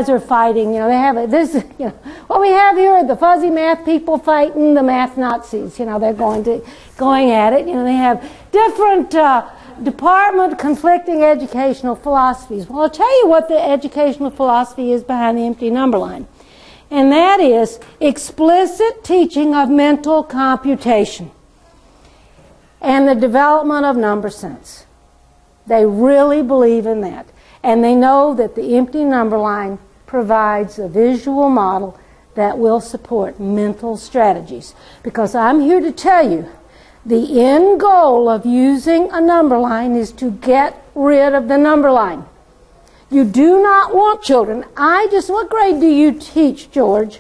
are fighting. You know, they have this. You know, what we have here are the fuzzy math people fighting the math Nazis. You know, they're going at it. You know, they have different department conflicting educational philosophies. Well, I'll tell you what the educational philosophy is behind the empty number line, and that is explicit teaching of mental computation and the development of number sense. They really believe in that. And they know that the empty number line provides a visual model that will support mental strategies. Because I'm here to tell you, the end goal of using a number line is to get rid of the number line. You do not want children. What grade do you teach, George?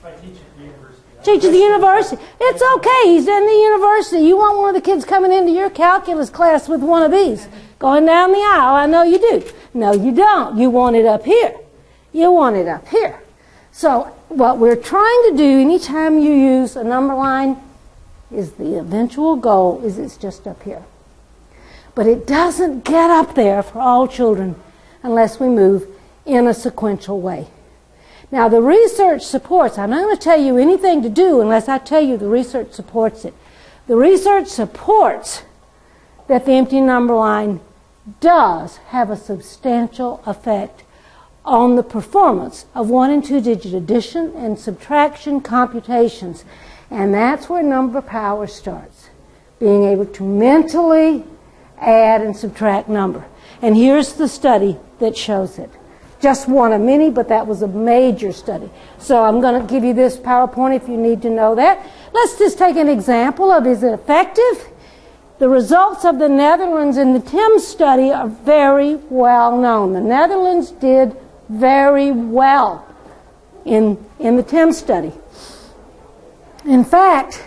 I teach at the university. Teach at the university. It's okay. He's in the university. You want one of the kids coming into your calculus class with one of these, going down the aisle. I know you do. No, you don't. You want it up here. You want it up here. So what we're trying to do anytime you use a number line is the eventual goal is it's just up here. But it doesn't get up there for all children unless we move in a sequential way. Now, the research supports, I'm not going to tell you anything to do unless I tell you the research supports it. The research supports that the empty number line does have a substantial effect on the performance of 1- and 2-digit addition and subtraction computations. And that's where number power starts, being able to mentally add and subtract number. And here's the study that shows it. Just one of many, but that was a major study. So I'm going to give you this PowerPoint if you need to know that. Let's just take an example of is it effective? The results of the Netherlands in the TIMS study are very well known. The Netherlands did very well in the TIMS study. In fact,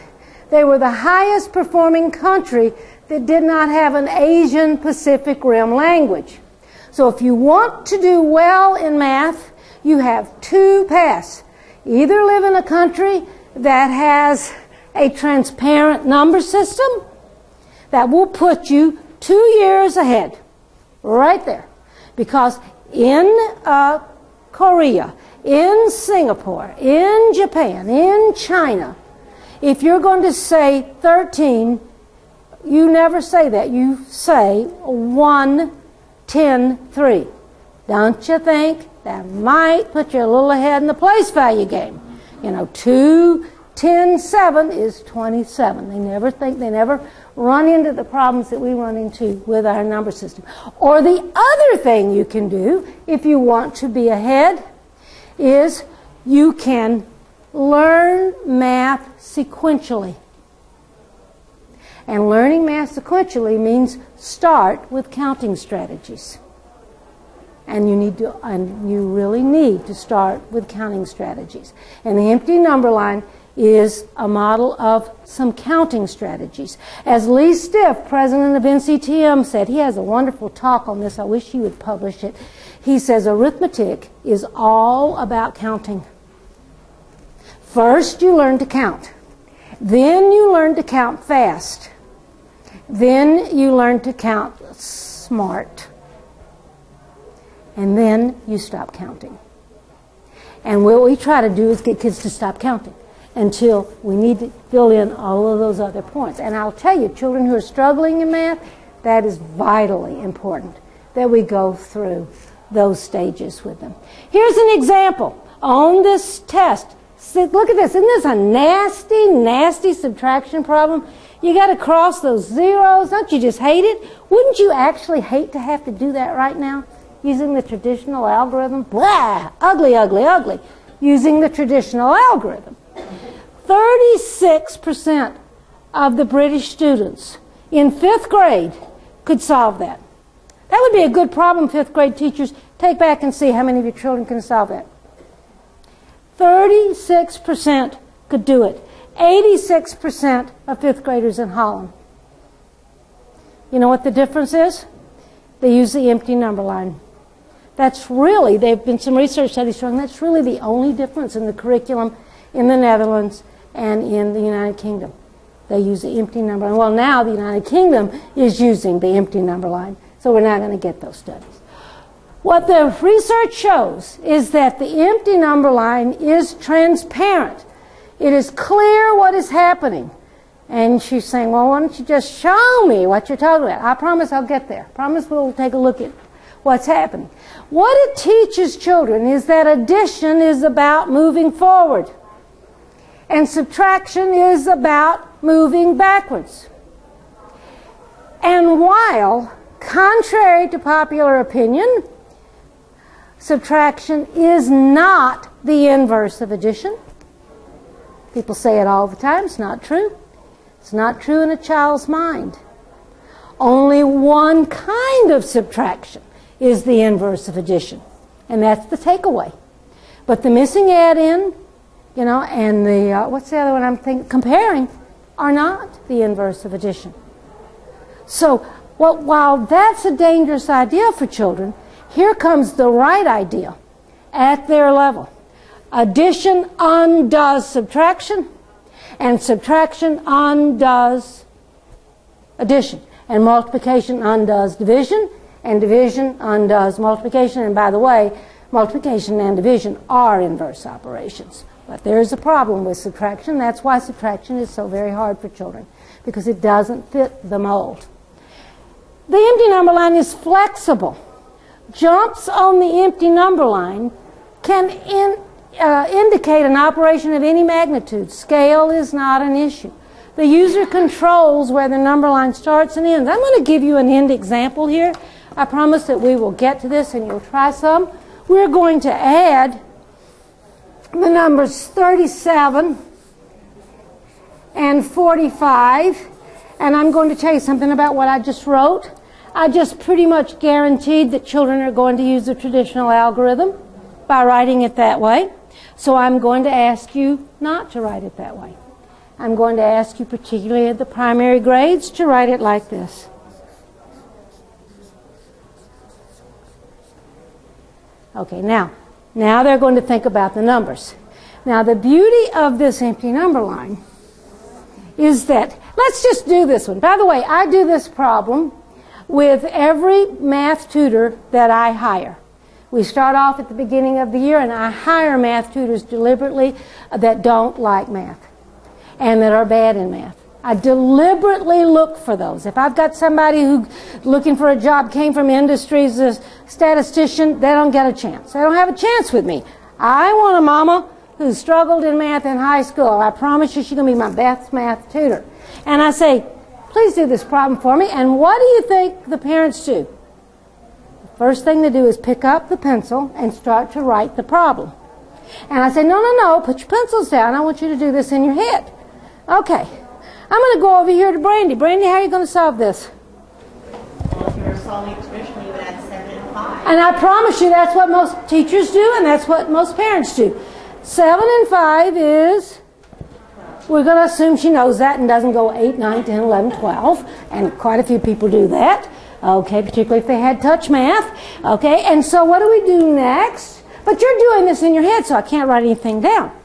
they were the highest performing country that did not have an Asian Pacific Rim language. So if you want to do well in math, you have two paths. Either live in a country that has a transparent number system that will put you 2 years ahead, right there. Because in Korea, in Singapore, in Japan, in China, if you're going to say 13, you never say that. You say 1, 10, 3. Don't you think that might put you a little ahead in the place value game? You know, 2, 10, 7 is 27. They never run into the problems that we run into with our number system. Or the other thing you can do if you want to be ahead is you can learn math sequentially. And learning math sequentially means start with counting strategies. And you really need to start with counting strategies. And the empty number line is a model of some counting strategies. As Lee Stiff, president of NCTM, said, he has a wonderful talk on this. I wish he would publish it. He says arithmetic is all about counting. First, you learn to count. Then you learn to count fast. Then you learn to count smart. And then you stop counting. And what we try to do is get kids to stop counting until we need to fill in all of those other points. And I'll tell you, children who are struggling in math, that is vitally important that we go through those stages with them. Here's an example on this test. Look at this. Isn't this a nasty, nasty subtraction problem? You got to cross those zeros. Don't you just hate it? Wouldn't you actually hate to have to do that right now using the traditional algorithm? Blah! Ugly, ugly, ugly. Using the traditional algorithm. 36% of the British students in 5th grade could solve that. That would be a good problem, 5th grade teachers. Take back and see how many of your children can solve that. 36% could do it. 86% of 5th graders in Holland. You know what the difference is? They use the empty number line. That's really, there have been some research studies showing that's really the only difference in the curriculum in the Netherlands and in the United Kingdom. They use the empty number line. Well, now the United Kingdom is using the empty number line, so we're not going to get those studies. What the research shows is that the empty number line is transparent. It is clear what is happening. And she's saying, well, why don't you just show me what you're talking about? I promise I'll get there. Promise we'll take a look at what's happening. What it teaches children is that addition is about moving forward. And subtraction is about moving backwards. And while, contrary to popular opinion, subtraction is not the inverse of addition. People say it all the time. It's not true. It's not true in a child's mind. Only one kind of subtraction is the inverse of addition. And that's the takeaway. But the missing add-in, and the, what's the other one I'm thinking? Comparing are not the inverse of addition. So while that's a dangerous idea for children, here comes the right idea at their level. Addition undoes subtraction, and subtraction undoes addition. And multiplication undoes division, and division undoes multiplication. And by the way, multiplication and division are inverse operations. But there is a problem with subtraction. That's why subtraction is so very hard for children, because it doesn't fit the mold. The empty number line is flexible. Jumps on the empty number line can indicate an operation of any magnitude. Scale is not an issue. The user controls where the number line starts and ends. I'm going to give you an end example here. I promise that we will get to this and you'll try some. We're going to add the numbers 37 and 45. And I'm going to tell you something about what I just wrote. I just pretty much guaranteed that children are going to use the traditional algorithm by writing it that way. So I'm going to ask you not to write it that way. I'm going to ask you, particularly at the primary grades, to write it like this. Okay, now they're going to think about the numbers. Now the beauty of this empty number line is that, let's just do this one. By the way, I do this problem with every math tutor that I hire. We start off at the beginning of the year, and I hire math tutors deliberately that don't like math and that are bad in math. I deliberately look for those. If I've got somebody who's looking for a job, came from industries, a statistician, they don't get a chance. They don't have a chance with me. I want a mama who struggled in math in high school. I promise you she's going to be my best math tutor. And I say, please do this problem for me. And what do you think the parents do? The first thing they do is pick up the pencil and start to write the problem. And I say, no, put your pencils down. I want you to do this in your head. Okay. I'm going to go over here to Brandy. Brandy, how are you going to solve this? Well, if you're solving division, you would add 7 and 5. And I promise you that's what most teachers do, and that's what most parents do. 7 and 5 is, we're going to assume she knows that and doesn't go 8, 9, 10, 11, 12. And quite a few people do that. Okay, particularly if they had touch math. Okay, and so what do we do next? But you're doing this in your head, so I can't write anything down.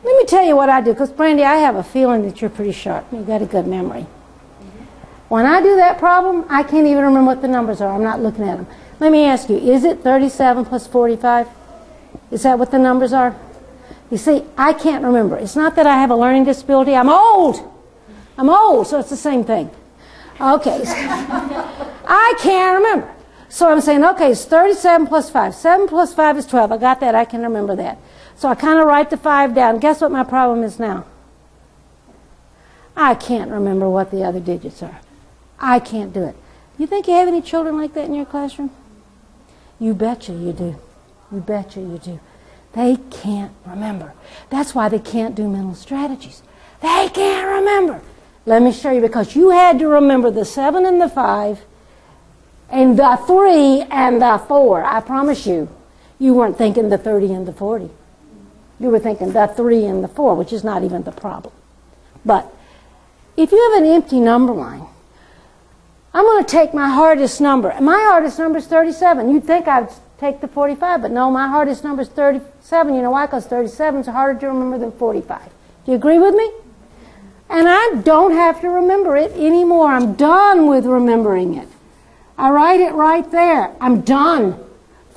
Let me tell you what I do, because Brandy, I have a feeling that you're pretty sharp. You've got a good memory. When I do that problem, I can't even remember what the numbers are. I'm not looking at them. Let me ask you, is it 37 plus 45? Is that what the numbers are? You see, I can't remember. It's not that I have a learning disability. I'm old, so it's the same thing. Okay. I can't remember. So I'm saying, okay, it's 37 plus 5. 7 plus 5 is 12. I got that. I can remember that. So I kind of write the 5 down. Guess what my problem is now? I can't remember what the other digits are. I can't do it. You think you have any children like that in your classroom? You betcha you do. You betcha you do. They can't remember. That's why they can't do mental strategies. They can't remember. Let me show you, because you had to remember the 7 and the 5 and the 3 and the 4. I promise you, you weren't thinking the 30 and the 40. You were thinking the 3 and the 4, which is not even the problem. But if you have an empty number line, I'm going to take my hardest number. And my hardest number is 37. You'd think I'd take the 45, but no, my hardest number is 37. You know why? Because 37 is harder to remember than 45. Do you agree with me? And I don't have to remember it anymore. I'm done with remembering it. I write it right there. I'm done.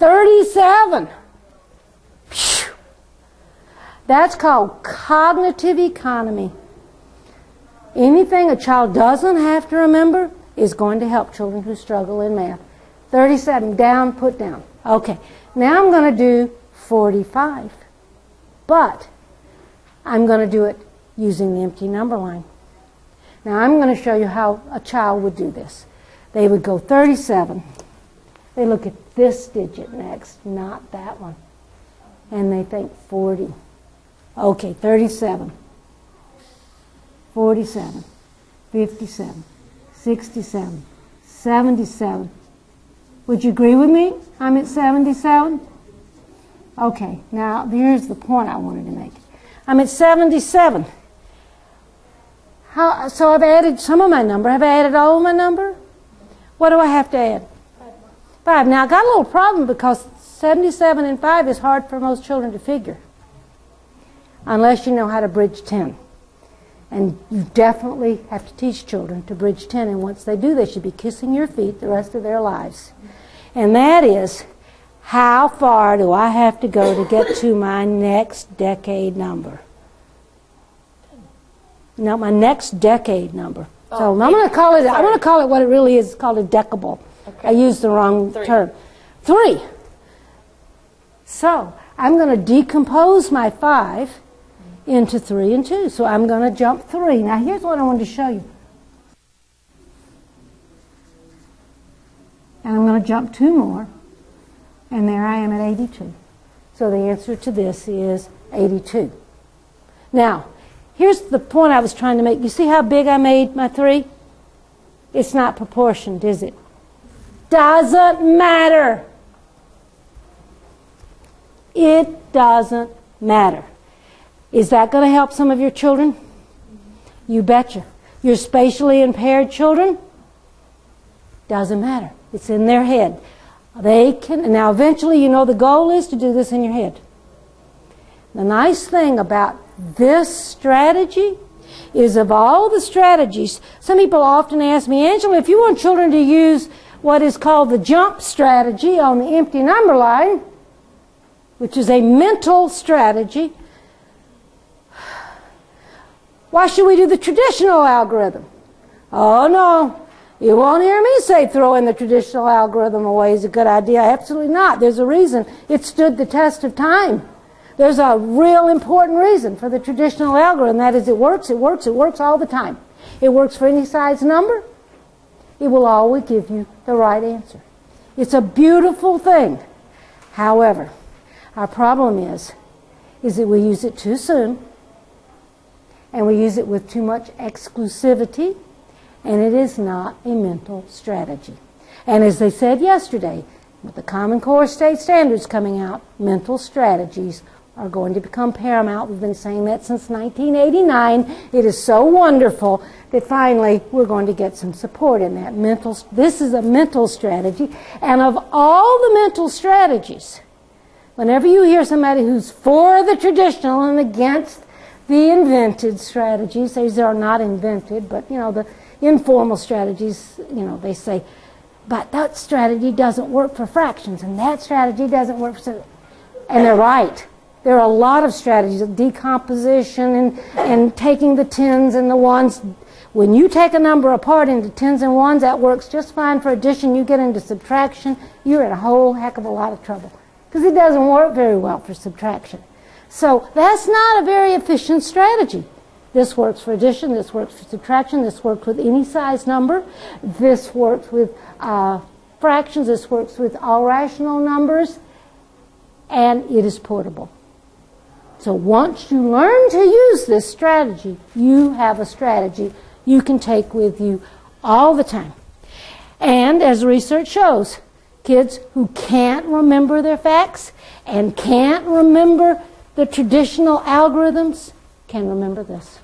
37. Phew. That's called cognitive economy. Anything a child doesn't have to remember is going to help children who struggle in math. 37, down, put down. Okay, now I'm going to do 45. But I'm going to do it using the empty number line. Now I'm going to show you how a child would do this. They would go 37. They look at this digit next, not that one. And they think 40. Okay, 37. 47, 57, 67, 77. Would you agree with me? I'm at 77? Okay, now here's the point I wanted to make. I'm at 77. So I've added some of my number. Have I added all of my number? What do I have to add? 5. Now, I got a little problem because 77 and 5 is hard for most children to figure. Unless you know how to bridge 10. And you definitely have to teach children to bridge 10. And once they do, they should be kissing your feet the rest of their lives. And that is, how far do I have to go to get to my next decade number? No, my next decade number. So I'm going to call it. I'm going to call it what it really is. It's called a decable. Okay. I used the wrong term. 3. So I'm going to decompose my 5 into 3 and 2. So I'm going to jump 3. Now here's what I wanted to show you. And I'm going to jump 2 more. And there I am at 82. So the answer to this is 82. Now, here's the point I was trying to make. You see how big I made my 3? It's not proportioned, is it? Doesn't matter. It doesn't matter. Is that going to help some of your children? You betcha. Your spatially impaired children? Doesn't matter. It's in their head. They can, now eventually, you know, the goal is to do this in your head. The nice thing about this strategy is, of all the strategies, some people often ask me, Angela, if you want children to use what is called the jump strategy on the empty number line, which is a mental strategy, why should we do the traditional algorithm? Oh, no. You won't hear me say throwing the traditional algorithm away is a good idea. Absolutely not. There's a reason it stood the test of time. There's a real important reason for the traditional algorithm. That is, it works all the time. It works for any size number. It will always give you the right answer. It's a beautiful thing. However, our problem is that we use it too soon, and we use it with too much exclusivity, and it is not a mental strategy. And as they said yesterday, with the Common Core State Standards coming out, mental strategies are going to become paramount. We've been saying that since 1989. It is so wonderful that finally we're going to get some support in that. This is a mental strategy. And of all the mental strategies, whenever you hear somebody who's for the traditional and against the invented strategies, these are not invented, but, you know, the informal strategies, you know, they say, but that strategy doesn't work for fractions, and that strategy doesn't work for... And they're right. There are a lot of strategies of decomposition and taking the tens and the ones. When you take a number apart into tens and ones, that works just fine for addition. You get into subtraction, you're in a whole heck of a lot of trouble, because it doesn't work very well for subtraction. So that's not a very efficient strategy. This works for addition, this works for subtraction, this works with any size number, this works with fractions, this works with all rational numbers, and it is portable. So once you learn to use this strategy, you have a strategy you can take with you all the time. And as research shows, kids who can't remember their facts and can't remember the traditional algorithms can remember this.